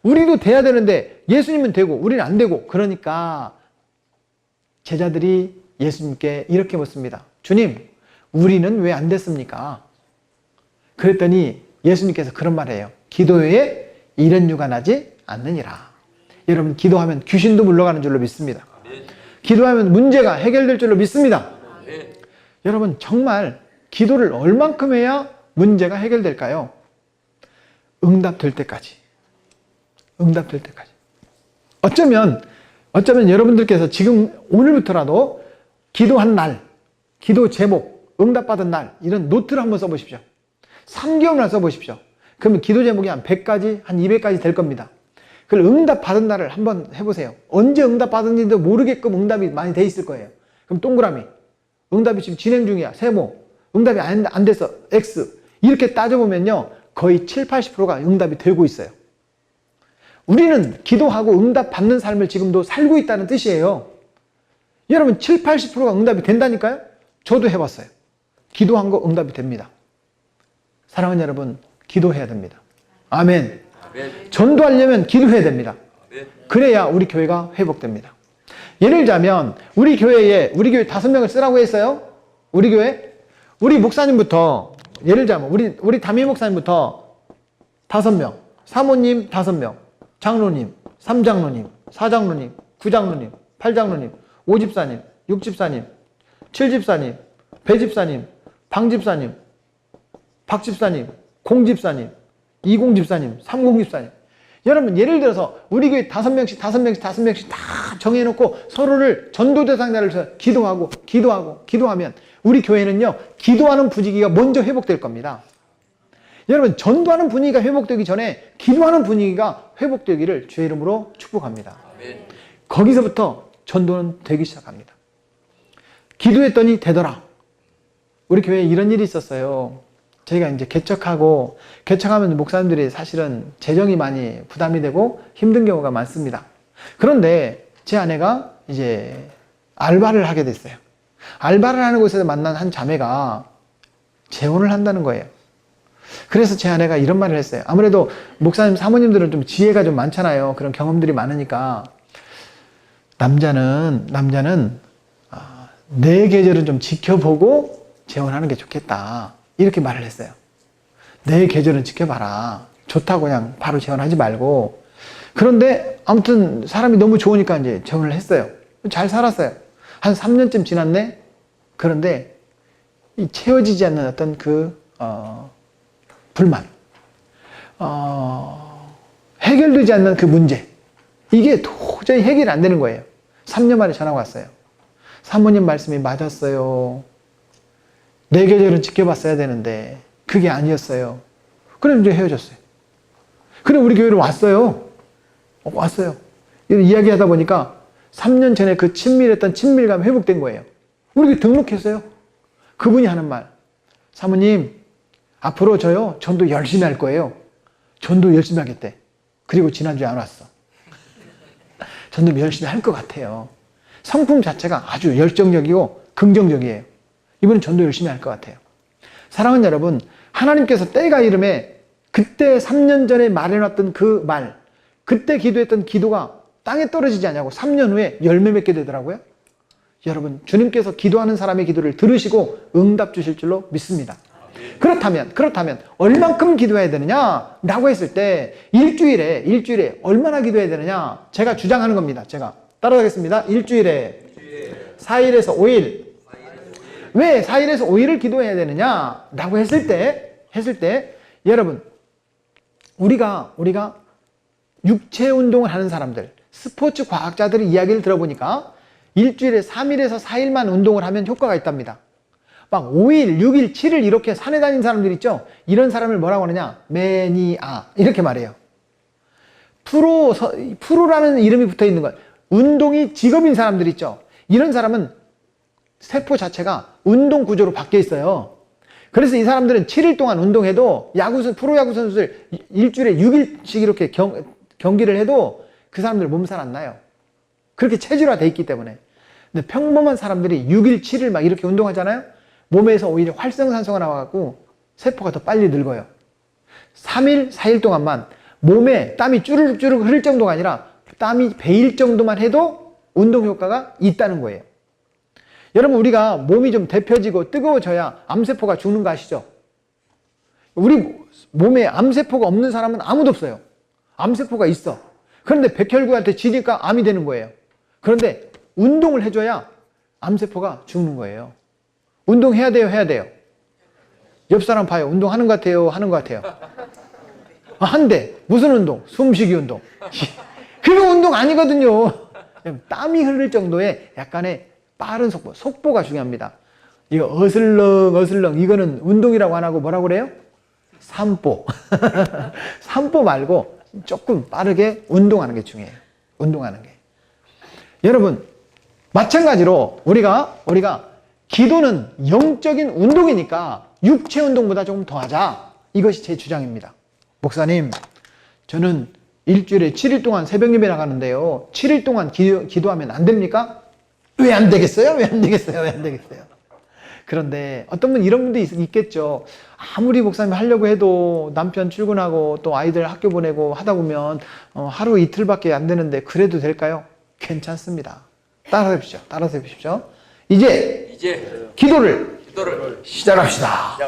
우리도 돼야 되는데 예수님은 되고 우리는 안 되고, 그러니까 제자들이 예수님께 이렇게 묻습니다. 주님, 우리는 왜 안 됐습니까? 그랬더니 예수님께서 그런 말이에요. 기도 외에 이런 유가 나지 않느니라. 여러분, 기도하면 귀신도 물러가는 줄로 믿습니다. 기도하면 문제가 해결될 줄로 믿습니다. 여러분, 정말 기도를 얼만큼 해야 문제가 해결될까요? 응답될 때까지. 어쩌면 여러분들께서 지금 오늘부터라도 기도한 날, 기도 제목, 응답받은 날, 이런 노트를 한번 써보십시오. 3개월만 써보십시오. 그러면 기도 제목이 한 100가지, 한 200가지 될 겁니다. 그걸 응답받은 날을 한번 해보세요. 언제 응답받은지도 모르게끔 응답이 많이 돼 있을 거예요. 그럼 동그라미. 응답이 지금 진행 중이야. 세모. 응답이 안 돼서 X. 이렇게 따져보면요. 거의 7, 80%가 응답이 되고 있어요. 우리는 기도하고 응답받는 삶을 지금도 살고 있다는 뜻이에요. 여러분, 7, 80%가 응답이 된다니까요? 저도 해봤어요. 기도한 거 응답이 됩니다. 사랑하는 여러분, 기도해야 됩니다. 아멘. 전도하려면 기도해야 됩니다. 그래야 우리 교회가 회복됩니다. 예를 들자면 우리 교회 5명을 쓰라고 했어요. 우리 교회 우리 목사님부터, 예를 들자면 우리 담임 목사님부터 5명, 사모님 5명, 장로님, 3장로님, 4장로님, 9장로님, 8장로님, 5집사님, 6집사님, 7집사님, 배집사님, 방집사님, 박집사님, 공집사님, 20집사님, 30집사님, 여러분, 예를 들어서 우리 교회 5명씩 다 정해놓고 서로를 전도 대상자를 기도하면 우리 교회는요, 기도하는 분위기가 먼저 회복될 겁니다. 여러분, 전도하는 분위기가 회복되기 전에 기도하는 분위기가 회복되기를 주의 이름으로 축복합니다. 거기서부터 전도는 되기 시작합니다. 기도했더니 되더라. 우리 교회에 이런 일이 있었어요. 저희가 이제 개척하면 목사님들이 사실은 재정이 많이 부담이 되고 힘든 경우가 많습니다. 그런데 제 아내가 이제 알바를 하게 됐어요. 알바를 하는 곳에서 만난 한 자매가 재혼을 한다는 거예요. 그래서 제 아내가 이런 말을 했어요. 아무래도 목사님, 사모님들은 좀 지혜가 좀 많잖아요. 그런 경험들이 많으니까. 남자는 내 계절은 좀 지켜보고 재혼하는 게 좋겠다. 이렇게 말을 했어요. 내 계절은 지켜봐라. 좋다고 그냥 바로 재혼하지 말고. 그런데 아무튼 사람이 너무 좋으니까 이제 재혼을 했어요. 잘 살았어요. 한 3년쯤 지났네? 그런데 이 채워지지 않는 어떤 불만, 해결되지 않는 그 문제, 이게 도저히 해결이 안 되는 거예요. 3년 만에 전화가 왔어요. 사모님 말씀이 맞았어요. 내 계절은 지켜봤어야 되는데 그게 아니었어요. 그럼 이제 헤어졌어요. 그래 우리 교회로 왔어요. 왔어요. 이야기하다 보니까 3년 전에 그 친밀했던 친밀감이 회복된 거예요. 우리 교회 등록했어요. 그분이 하는 말, 사모님 앞으로 저요 전도 열심히 할 거예요. 전도 열심히 하겠대. 그리고 지난주에 안 왔어. 전도 열심히 할 것 같아요. 성품 자체가 아주 열정적이고 긍정적이에요. 이분은 전도 열심히 할 것 같아요. 사랑하는 여러분, 하나님께서 때가 이름에 그때 3년 전에 말해놨던 그 말, 그때 기도했던 기도가 땅에 떨어지지 않냐고 3년 후에 열매 맺게 되더라고요. 여러분, 주님께서 기도하는 사람의 기도를 들으시고 응답 주실 줄로 믿습니다. 그렇다면 얼만큼 기도해야 되느냐 라고 했을 때 일주일에 얼마나 기도해야 되느냐, 제가 주장하는 겁니다. 제가 따라가겠습니다. 일주일에 4일에서 5일. 왜 4일에서 5일을 기도해야 되느냐 라고 했을 때 여러분, 우리가 육체 운동을 하는 사람들, 스포츠 과학자들의 이야기를 들어보니까 일주일에 3일에서 4일만 운동을 하면 효과가 있답니다. 막 5일, 6일, 7일 이렇게 산에 다니는 사람들 있죠? 이런 사람을 뭐라고 하느냐? 매니아. 이렇게 말해요. 프로라는 이름이 붙어 있는 것. 운동이 직업인 사람들 있죠? 이런 사람은 세포 자체가 운동 구조로 바뀌어 있어요. 그래서 이 사람들은 7일 동안 운동해도 프로야구 선수들 일주일에 6일씩 이렇게 경기를 해도 그 사람들 몸살 안 나요. 그렇게 체질화 돼 있기 때문에. 근데 평범한 사람들이 6일, 7일 막 이렇게 운동하잖아요? 몸에서 오히려 활성산소가 나와갖고 세포가 더 빨리 늙어요. 3일, 4일 동안만 몸에 땀이 쭈르륵 흐를 정도가 아니라 땀이 배일 정도만 해도 운동 효과가 있다는 거예요. 여러분, 우리가 몸이 좀 데펴지고 뜨거워져야 암세포가 죽는 거 아시죠? 우리 몸에 암세포가 없는 사람은 아무도 없어요. 암세포가 있어. 그런데 백혈구한테 지니까 암이 되는 거예요. 그런데 운동을 해줘야 암세포가 죽는 거예요. 운동해야 돼요, 해야 돼요? 옆 사람 봐요. 운동하는 것 같아요, 하는 것 같아요? 한대. 무슨 운동? 숨쉬기 운동. 그거 운동 아니거든요. 땀이 흐를 정도의 약간의 빠른 속보가 중요합니다. 이거 어슬렁 이거는 운동이라고 안 하고 뭐라고 그래요? 산보. 산보 말고 조금 빠르게 운동하는 게 중요해요. 운동하는 게. 여러분, 마찬가지로 우리가 기도는 영적인 운동이니까 육체 운동보다 조금 더 하자. 이것이 제 주장입니다. 목사님, 저는 일주일에 7일 동안 새벽 예배 나가는데요. 7일 동안 기도하면 안 됩니까? 왜 안 되겠어요? 그런데 어떤 분 이런 분도 있겠죠. 아무리 목사님 하려고 해도 남편 출근하고 또 아이들 학교 보내고 하다 보면 하루 이틀밖에 안 되는데 그래도 될까요? 괜찮습니다. 따라서 해보십시오. 이제 기도를 시작합시다.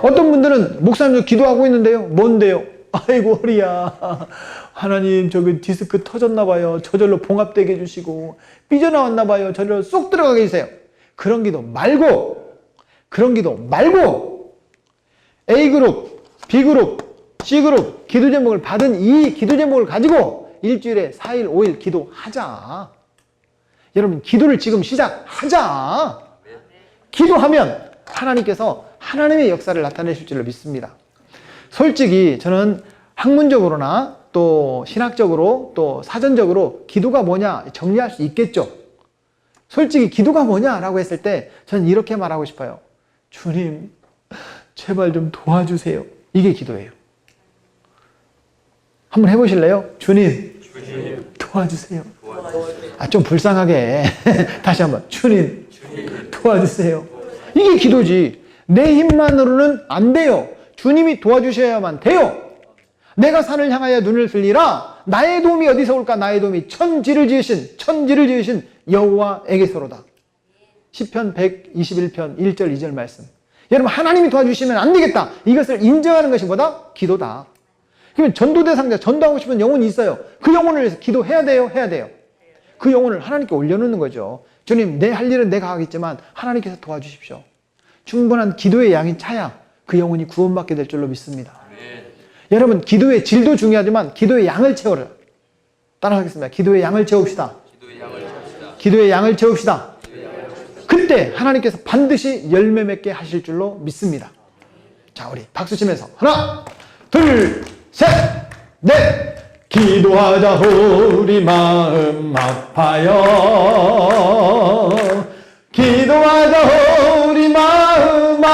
어떤 분들은 목사님 기도하고 있는데요. 뭔데요? 아이고 허리야. 하나님 저기 디스크 터졌나 봐요. 저절로 봉합되게 해주시고 삐져나왔나 봐요. 저절로 쏙 들어가게 해주세요. 그런 기도 말고 A그룹, B그룹, C그룹 기도 제목을 받은 이 기도 제목을 가지고 일주일에 4일, 5일 기도하자. 여러분, 기도를 지금 시작하자. 기도하면 하나님께서 하나님의 역사를 나타내실 줄로 믿습니다. 솔직히 저는 학문적으로나 또 신학적으로 또 사전적으로 기도가 뭐냐 정리할 수 있겠죠. 솔직히 기도가 뭐냐라고 했을 때 저는 이렇게 말하고 싶어요. 주님, 제발 좀 도와주세요. 이게 기도예요. 한번 해보실래요? 주님, 도와주세요. 좀 불쌍하게 다시 한번 주님, 도와주세요. 이게 기도지. 내 힘만으로는 안 돼요. 주님이 도와주셔야만 돼요. 내가 산을 향하여 눈을 들리라. 나의 도움이 어디서 올까? 나의 도움이 천지를 지으신 여호와에게서로다. 시편 121편 1절 2절 말씀. 여러분, 하나님이 도와주시면 안 되겠다. 이것을 인정하는 것이 뭐다? 기도다. 그러면 전도 대상자, 전도하고 싶은 영혼이 있어요. 그 영혼을 위해서 기도해야 돼요? 해야 돼요? 그 영혼을 하나님께 올려놓는 거죠. 주님, 내 할 일은 내가 하겠지만 하나님께서 도와주십시오. 충분한 기도의 양이 차야 그 영혼이 구원받게 될 줄로 믿습니다. 여러분, 기도의 질도 중요하지만 기도의 양을 채워라. 따라하겠습니다. 기도의 양을 채웁시다. 기도의 양을 채웁시다. 그때 하나님께서 반드시 열매 맺게 하실 줄로 믿습니다. 자, 우리 박수 치면서 하나, 둘, 셋, 넷. 기도하자 우리 마음 아파요. 기도하자 우리 마음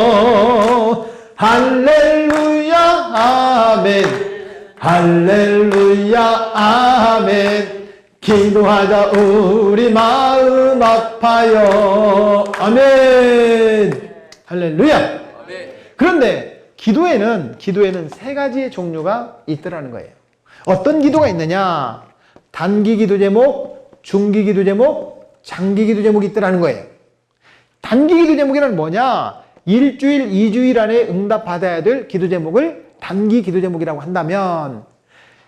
아파요. 할렐루야 아멘. 할렐루야 아멘. 기도하자 우리 마음 아파요. 아멘. 할렐루야. 그런데 기도에는 세 가지의 종류가 있더라는 거예요. 어떤 기도가 있느냐? 단기 기도 제목, 중기 기도 제목, 장기 기도 제목이 있더라는 거예요. 단기 기도 제목이란 뭐냐? 일주일, 2주일 안에 응답받아야 될 기도 제목을 단기 기도 제목이라고 한다면,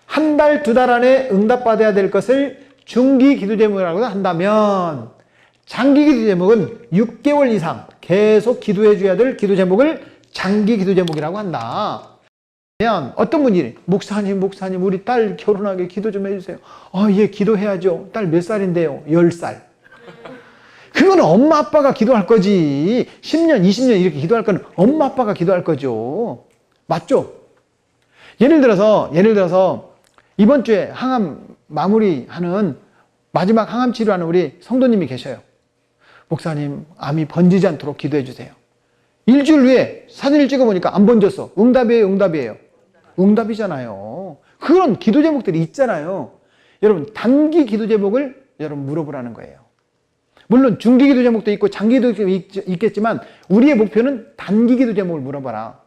한 달, 2달 안에 응답받아야 될 것을 중기 기도 제목이라고 한다면, 장기 기도 제목은 6개월 이상 계속 기도해 줘야 될 기도 제목을 장기 기도 제목이라고 한다. 그러면 어떤 분이 목사님 우리 딸 결혼하게 기도 좀 해주세요. 예, 기도해야죠. 딸 몇 살인데요? 10살. 그거는 엄마 아빠가 기도할 거지. 10년 20년 이렇게 기도할 거는 엄마 아빠가 기도할 거죠. 맞죠? 예를 들어서 이번 주에 항암 마무리하는 마지막 항암 치료하는 우리 성도님이 계셔요. 목사님, 암이 번지지 않도록 기도해 주세요. 일주일 후에 사진을 찍어보니까 안 번졌어. 응답이에요? 응답이잖아요. 그런 기도 제목들이 있잖아요. 여러분, 단기 기도 제목을 여러분 물어보라는 거예요. 물론 중기 기도 제목도 있고 장기 기도 제목도 있겠지만 우리의 목표는 단기 기도 제목을 물어봐라.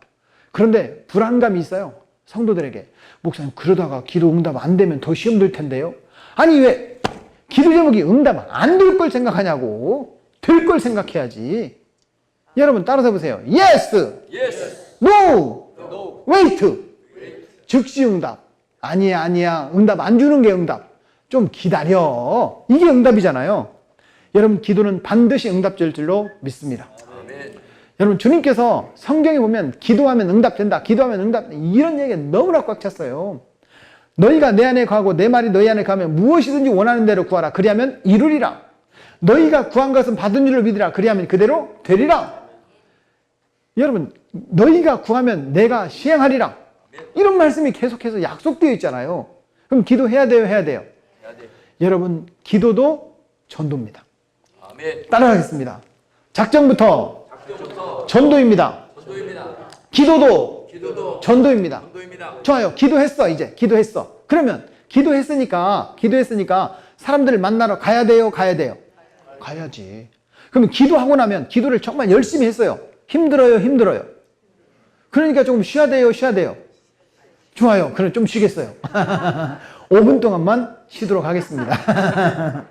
그런데 불안감이 있어요. 성도들에게. 목사님, 그러다가 기도 응답 안 되면 더 시험 들 텐데요. 아니, 왜 기도 제목이 응답 안 될 걸 생각하냐고. 될 걸 생각해야지. 여러분, 따라서 보세요. Yes, No, Wait. 즉시 응답. 아니야. 응답 안 주는 게 응답. 좀 기다려. 이게 응답이잖아요. 여러분, 기도는 반드시 응답될 줄로 믿습니다. 여러분, 주님께서 성경에 보면 기도하면 응답된다. 기도하면 응답. 이런 얘기가 너무나 꽉 찼어요. 너희가 내 안에 거하고 내 말이 너희 안에 거하면 무엇이든지 원하는 대로 구하라. 그리하면 이루리라. 너희가 구한 것은 받은 줄로 믿으라. 그리하면 그대로 되리라. 여러분, 너희가 구하면 내가 시행하리라. 이런 말씀이 계속해서 약속되어 있잖아요. 그럼 기도해야 돼요? 해야 돼요? 여러분, 기도도 전도입니다. 따라하겠습니다. 작정부터 전도입니다. 기도도 전도입니다. 좋아요. 기도했어. 이제 기도했어. 그러면 기도했으니까 사람들을 만나러 가야 돼요? 가야지. 그러면 기도하고 나면 기도를 정말 열심히 했어요. 힘들어요? 그러니까 조금 쉬어야 돼요? 좋아요. 그럼 좀 쉬겠어요. 5분 동안만 쉬도록 하겠습니다.